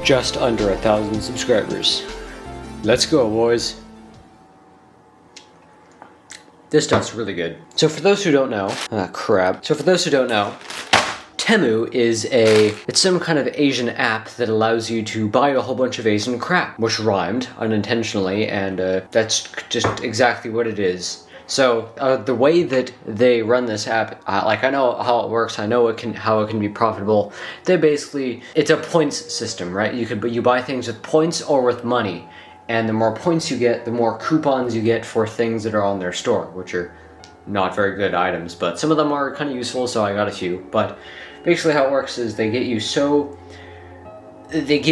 just under 1,000 subscribers. Let's go, boys. This stuff's really good. So for those who don't know, Temu is it's some kind of Asian app that allows you to buy a whole bunch of Asian crap, which rhymed unintentionally, and that's just exactly what it is. So the way that they run this app, I know how it works. I know how it can be profitable. It's a points system, right? You buy things with points or with money, and the more points you get, the more coupons you get for things that are on their store, which are not very good items, but some of them are kind of useful, so I got a few. But basically how it works is they give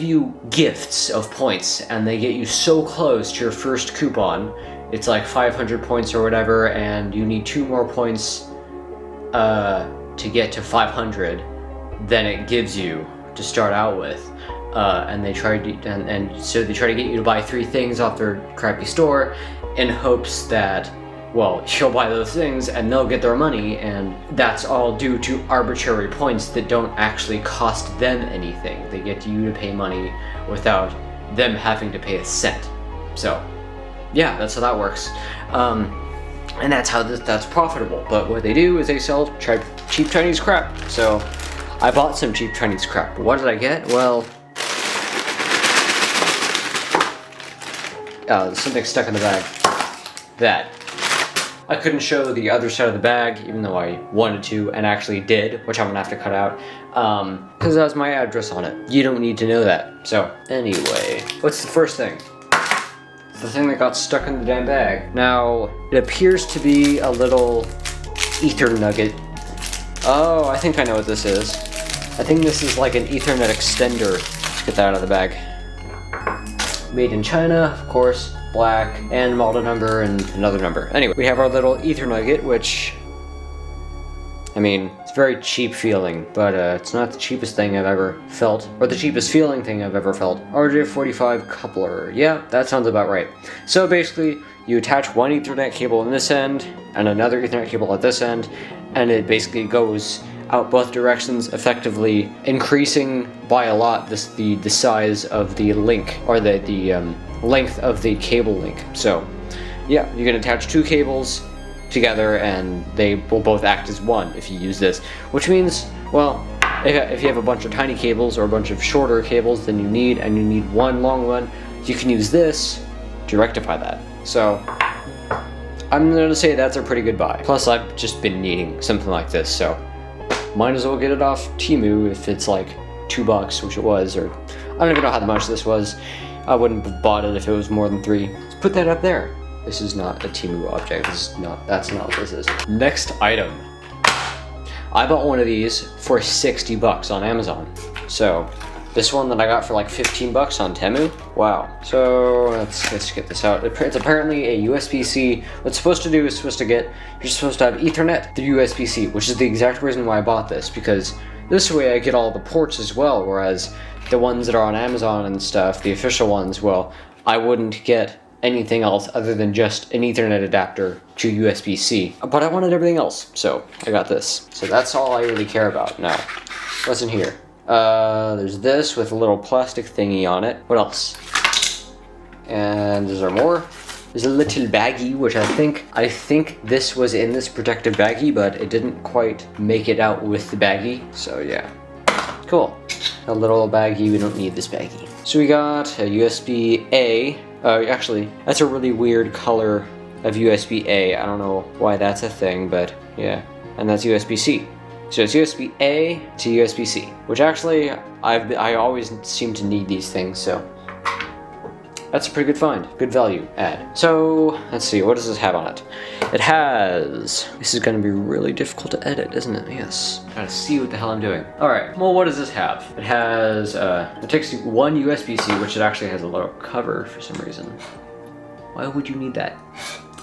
you gifts of points, and they get you so close to your first coupon. It's like 500 points or whatever, and you need 2 more points to get to 500 than it gives you to start out with. And so they try to get you to buy 3 things off their crappy store in hopes that, well, you'll buy those things and they'll get their money, and that's all due to arbitrary points that don't actually cost them anything. They get you to pay money without them having to pay a cent. So yeah, that's how that works. And that's how that's profitable. But what they do is they sell cheap Chinese crap. So I bought some cheap Chinese crap. But what did I get? Well, there's something stuck in the bag. That. I couldn't show the other side of the bag, even though I wanted to, and actually did, which I'm gonna have to cut out, because that has my address on it. You don't need to know that. So, anyway, what's the first thing? It's the thing that got stuck in the damn bag. Now, it appears to be a little ether nugget. Oh, I think I know what this is. I think this is like an Ethernet extender. Let's get that out of the bag. Made in China, of course. Black, and model number, and another number. Anyway, we have our little ether nugget, which, I mean, it's very cheap feeling, but it's not the cheapest thing I've ever felt, or the cheapest feeling thing I've ever felt. RJ45 coupler. Yeah, that sounds about right. So basically, you attach one Ethernet cable on this end, and another Ethernet cable at this end, and it basically goes out both directions, effectively increasing by a lot the size of the link, or the length of the cable link. So yeah, you can attach 2 cables together and they will both act as one if you use this, which means, well, if you have a bunch of tiny cables or a bunch of shorter cables than you need, and you need one long one, you can use this to rectify that. So I'm gonna say that's a pretty good buy. Plus I've just been needing something like this, so might as well get it off Temu if it's like $2, which it was, or I don't even know how much this was. I wouldn't have bought it if it was more than 3. Let's put that up there. This is not a Temu object. That's not what this is. Next item. I bought one of these for $60 on Amazon. So this one that I got for like $15 on Temu. Wow. So let's get this out. It's apparently a USB-C. What's it's supposed to do is you're supposed to have Ethernet through USB-C, which is the exact reason why I bought this, because this way I get all the ports as well, whereas the ones that are on Amazon and stuff, the official ones, well, I wouldn't get anything else other than just an Ethernet adapter to USB-C. But I wanted everything else, so I got this. So that's all I really care about. Now, what's in here? There's this with a little plastic thingy on it. What else? And is there more? There's a little baggie, which I think this was in this protective baggie, but it didn't quite make it out with the baggie. So yeah, cool. A little baggie, we don't need this baggie. So we got a USB-A. Actually, that's a really weird color of USB-A. I don't know why that's a thing, but yeah. And that's USB-C. So it's USB-A to USB-C, which actually, I always seem to need these things, so that's a pretty good find. Good value add. So, let's see, what does this have on it? This is gonna be really difficult to edit, isn't it? Yes. Trying to see what the hell I'm doing. Alright, well, what does this have? It has, it takes one USB-C, which it actually has a little cover for some reason. Why would you need that?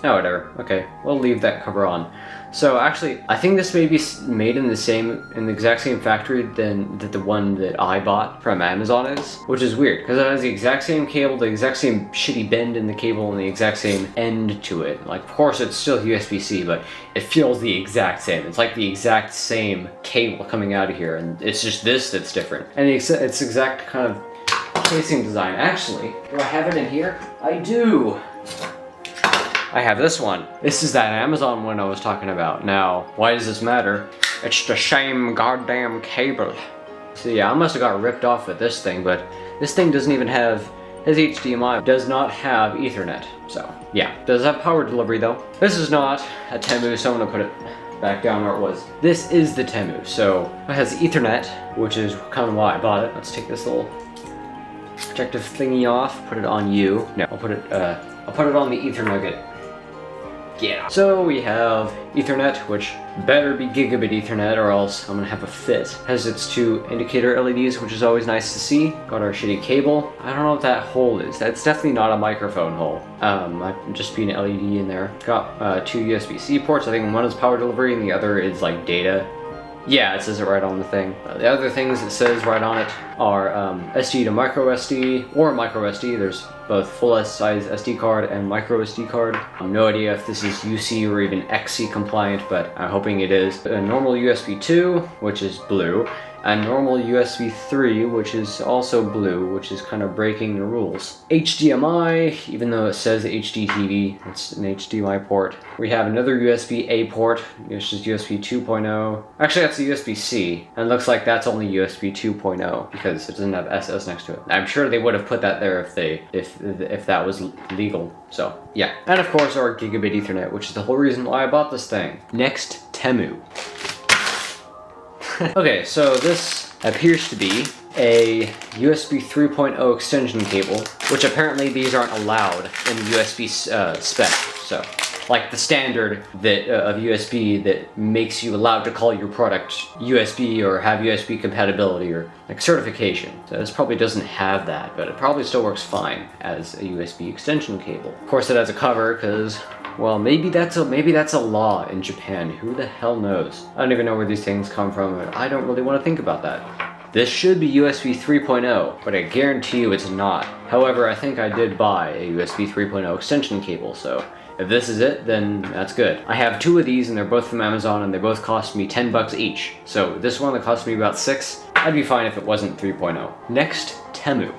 Oh, whatever. Okay, we'll leave that cover on. So actually, I think this may be made in the exact same factory that the one that I bought from Amazon is, which is weird because it has the exact same cable, the exact same shitty bend in the cable, and the exact same end to it. Like, of course, it's still USB-C, but it feels the exact same. It's like the exact same cable coming out of here, and it's just this that's different. And it's exact kind of casing design. Actually, do I have it in here? I do. I have this one. This is that Amazon one I was talking about. Now, why does this matter? It's the same goddamn cable. So yeah, I must have got ripped off with this thing, but this thing doesn't even have, has HDMI, does not have Ethernet. So yeah, does have power delivery though. This is not a Temu, so I'm gonna put it back down where it was. This is the Temu, so it has Ethernet, which is kind of why I bought it. Let's take this little protective thingy off, put it on you. No, I'll put it on the Ethernet. Yeah. So we have Ethernet, which better be gigabit Ethernet or else I'm gonna have a fit. Has its two indicator LEDs, which is always nice to see. Got our shitty cable. I don't know what that hole is. That's definitely not a microphone hole. Might just be an LED in there. Got two USB-C ports. I think one is power delivery and the other is like data. Yeah, it says it right on the thing. The other things it says right on it are SD to micro SD or micro SD. There's both full size SD card and micro SD card. I have no idea if this is UC or even XC compliant, but I'm hoping it is. A normal USB 2, which is blue, and normal USB 3, which is also blue, which is kind of breaking the rules. HDMI, even though it says HDTV, it's an HDMI port. We have another USB-A port, which is USB 2.0. Actually, that's a USB-C, and it looks like that's only USB 2.0 because it doesn't have SS next to it. I'm sure they would have put that there if that was legal. So yeah, and of course our gigabit Ethernet, which is the whole reason why I bought this thing. Next, Temu. Okay, so this appears to be a USB 3.0 extension cable, which apparently these aren't allowed in the USB spec. So, like the standard that of USB that makes you allowed to call your product USB or have USB compatibility or like certification. So this probably doesn't have that, but it probably still works fine as a USB extension cable. Of course, it has a cover because, well, maybe that's a law in Japan. Who the hell knows? I don't even know where these things come from, and I don't really want to think about that. This should be USB 3.0, but I guarantee you it's not. However, I think I did buy a USB 3.0 extension cable, so if this is it, then that's good. I have two of these, and they're both from Amazon, and they both cost me $10 each. So this one that cost me about $6, I'd be fine if it wasn't 3.0. Next, Temu.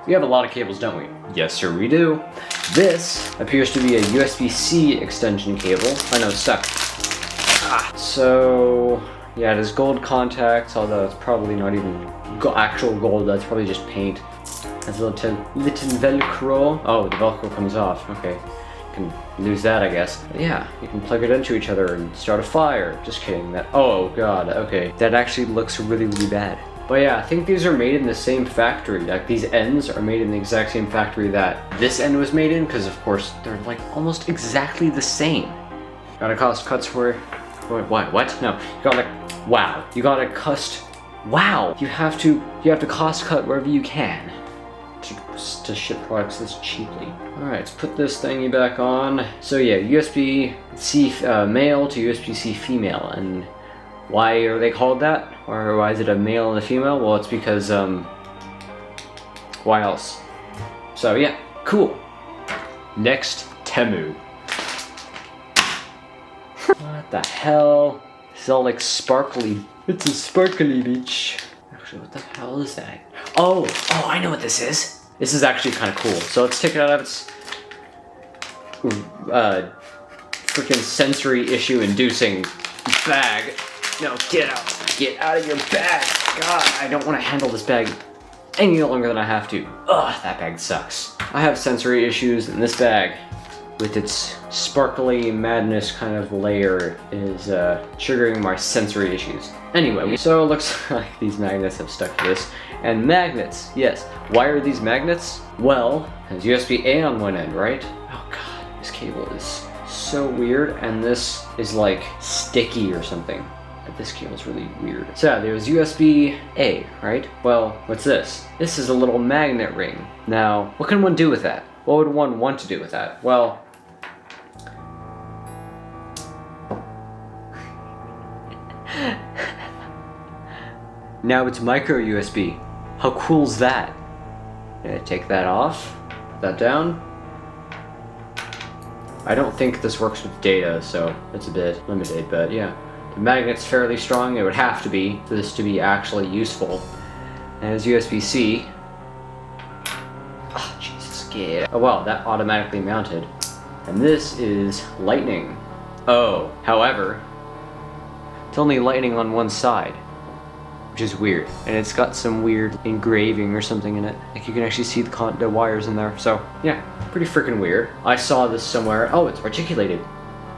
We have a lot of cables, don't we? Yes, sir, we do. This appears to be a USB-C extension cable. I know, stuck. So yeah, it has gold contacts, although it's probably not even actual gold. That's probably just paint. Has a little Velcro. Oh, the Velcro comes off. Okay, you can lose that, I guess. But yeah, you can plug it into each other and start a fire. Just kidding. That. Oh god. Okay, that actually looks really, really bad. But yeah, I think these are made in the same factory. Like these ends are made in the exact same factory that this end was made in, because of course they're like almost exactly the same. Gotta cost cuts for. What? No, you gotta. Wow. You gotta cost. Wow. You have to cost cut wherever you can to ship products this cheaply. All right, let's put this thingy back on. So yeah, USB-C male to USB-C female, and why are they called that? Or why is it a male and a female? Well, it's because, why else? So yeah, cool. Next, Temu. What the hell? It's all like sparkly. It's a sparkly beach. Actually, what the hell is that? Oh, I know what this is. This is actually kind of cool. So let's take it out of its freaking sensory issue inducing bag. No, get out. Get out of your bag. God, I don't want to handle this bag any longer than I have to. Ugh, that bag sucks. I have sensory issues, and this bag, with its sparkly madness kind of layer, is triggering my sensory issues. Anyway, so it looks like these magnets have stuck to this. And magnets, yes. Why are these magnets? Well, there's USB-A on one end, right? Oh god, this cable is so weird, and this is like sticky or something. This cable's really weird. So there's USB-A, right? Well, what's this? This is a little magnet ring. Now, what can one do with that? What would one want to do with that? Well, now it's micro USB. How cool is that? Take that off, put that down. I don't think this works with data, so it's a bit limited, but yeah. The magnet's fairly strong, it would have to be for this to be actually useful. And it's USB-C, it. Oh wow, that automatically mounted. And this is lightning. Oh, however, it's only lightning on one side, which is weird. And it's got some weird engraving or something in it. Like you can actually see the wires in there. So yeah, pretty freaking weird. I saw this somewhere. Oh, it's articulated.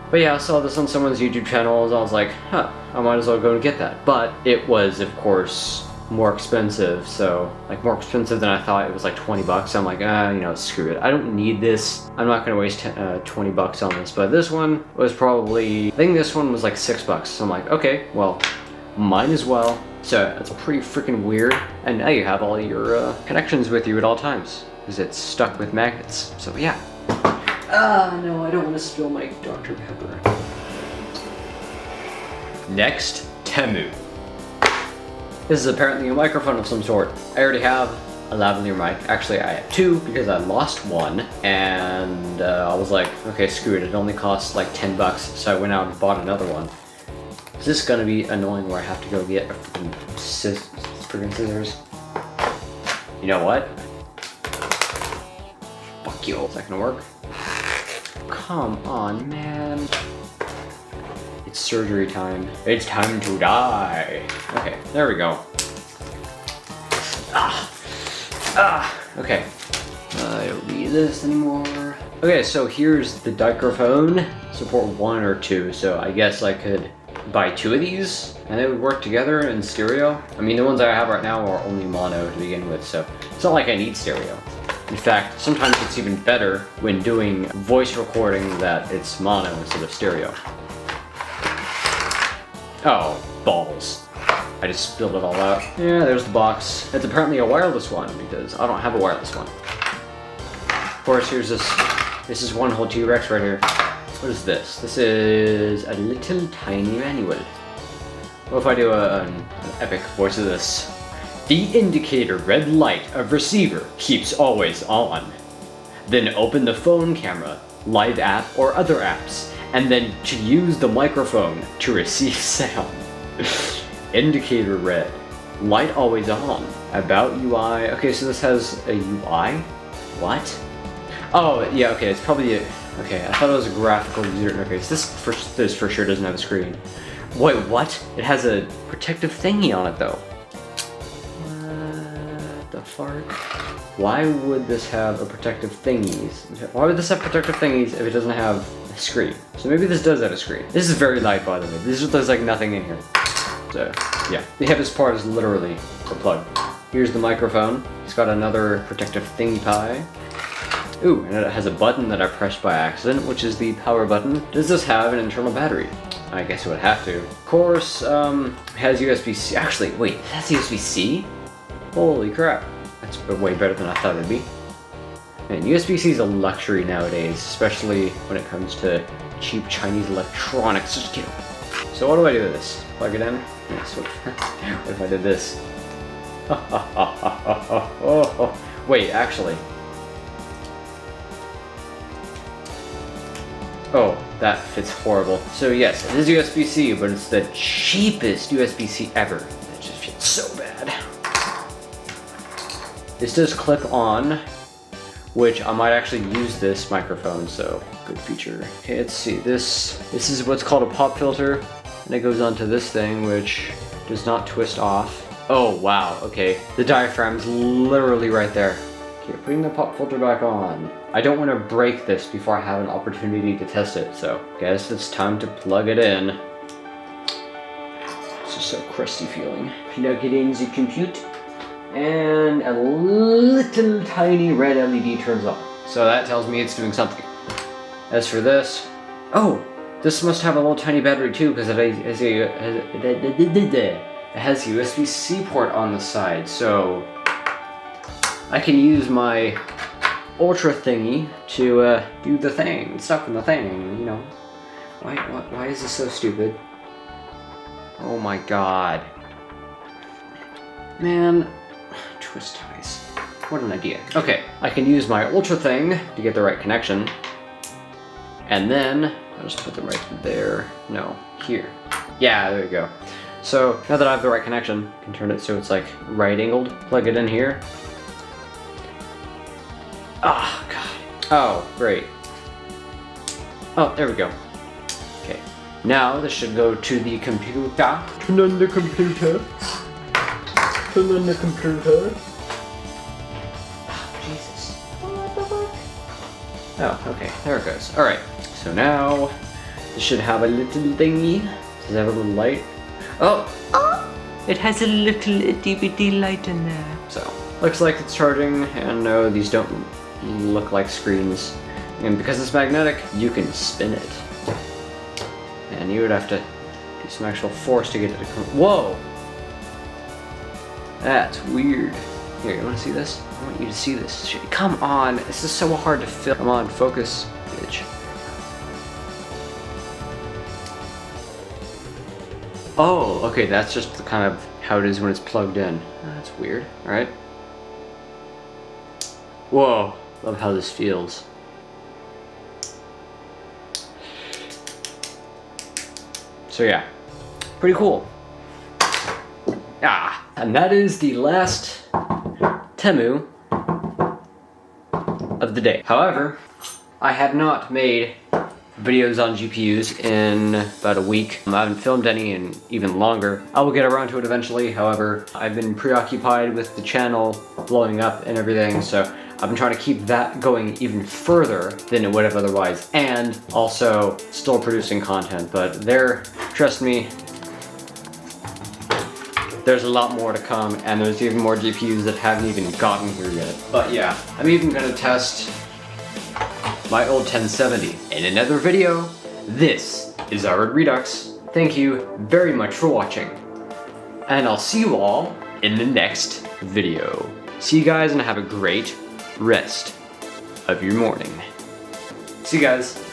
But yeah, I saw this on someone's YouTube channel, and I was like, huh, I might as well go and get that. But it was, of course, more expensive. So, like, more expensive than I thought. It was like 20 bucks. I'm like, you know, screw it. I don't need this. I'm not gonna waste 20 bucks on this. But this one was probably, I think this one was like 6 bucks. So I'm like, okay, well, might as well. So it's pretty freaking weird. And now you have all your connections with you at all times, because it's stuck with magnets. So yeah. No, I don't want to spill my Dr. Pepper. Next, Temu. This is apparently a microphone of some sort. I already have a lavalier mic. Actually, I have two because I lost one. And I was like, okay, screw it. It only costs like 10 bucks. So I went out and bought another one. Is this gonna be annoying where I have to go get a freaking scissors? You know what? Fuck you. Is that gonna work? Come on, man. It's surgery time. It's time to die. Okay, there we go. Okay. I don't need this anymore. Okay, so here's the microphone. Support 1 or 2, so I guess I could buy 2 of these and they would work together in stereo. I mean, the ones I have right now are only mono to begin with, so it's not like I need stereo. In fact, sometimes it's even better when doing voice recording that it's mono instead of stereo. Oh, balls. I just spilled it all out. Yeah, there's the box. It's apparently a wireless one because I don't have a wireless one. Of course, here's this. This is one whole T-Rex right here. What is this? This is a little tiny manual. What if I do an epic voice of this? The indicator red light of receiver keeps always on. Then open the phone camera, live app or other apps, and then to use the microphone to receive sound. Indicator red, light always on. About UI. Okay, so this has a UI? What? Oh, yeah, okay, it's probably a... Okay, I thought it was a graphical user interface. This for sure doesn't have a screen. Wait, what? It has a protective thingy on it, though. What the fart? Why would this have a protective thingies? Why would this have protective thingies if it doesn't have a screen? So maybe this does have a screen. This is very light, by the way. There's like nothing in here. So, yeah. The heaviest part is literally the plug. Here's the microphone. It's got another protective thingy pie. Ooh, and it has a button that I pressed by accident, which is the power button. Does this have an internal battery? I guess it would have to. Of course, it has USB-C. Actually, wait, that's USB-C? Holy crap. That's way better than I thought it'd be. Man, USB-C is a luxury nowadays, especially when it comes to cheap Chinese electronics. Just kidding. So what do I do with this? Plug it in? Yes, what if I did this? Wait, actually. Oh, that fits horrible. So yes, it is USB-C, but it's the cheapest USB-C ever. It just fits so bad. This does clip on, which I might actually use this microphone, so good feature. Okay, let's see. This is what's called a pop filter, and it goes onto this thing, which does not twist off. Oh, wow, okay. The diaphragm's literally right there. Okay, putting the pop filter back on. I don't want to break this before I have an opportunity to test it, so guess it's time to plug it in. It's just so crusty feeling. Plug it in the compute, and a little tiny red LED turns on. So that tells me it's doing something. As for this, oh, this must have a little tiny battery too, because it has a USB-C port on the side, so I can use my Ultra thingy to do the thing, stuff in the thing, you know. Why is this so stupid? Oh my god. Man, twist ties. What an idea. Okay, I can use my Ultra thing to get the right connection. And then, I'll just put them right there. No, here. Yeah, there you go. So, now that I have the right connection, I can turn it so it's like right angled. Plug it in here. Oh, God. Oh, great. Oh, there we go. Okay. Now this should go to the computer. Turn on the computer. Turn on the computer. Oh, Jesus. What the fuck? Oh, okay. There it goes. Alright. So now this should have a little thingy. Does it have a little light? Oh! It has a little itty bitty light in there. So, looks like it's charging, and no, these don't look like screens. And because it's magnetic, you can spin it. And you would have to do some actual force to get it to come. Whoa! That's weird. Here, you wanna see this? I want you to see this shit. Come on, this is so hard to film. Come on, focus, bitch. Oh, okay, that's just the kind of how it is when it's plugged in. That's weird. Alright. Whoa, love how this feels. So yeah, pretty cool. Ah, and that is the last Temu of the day. However, I have not made videos on GPUs in about a week. I haven't filmed any in even longer. I will get around to it eventually. However, I've been preoccupied with the channel blowing up and everything, so I've been trying to keep that going even further than it would have otherwise, and also still producing content. But trust me, there's a lot more to come, and there's even more GPUs that haven't even gotten here yet. But yeah, I'm even gonna test my old 1070 in another video. This is Armored Redux. Thank you very much for watching, and I'll see you all in the next video. See you guys, and have a great rest of your morning. See you guys.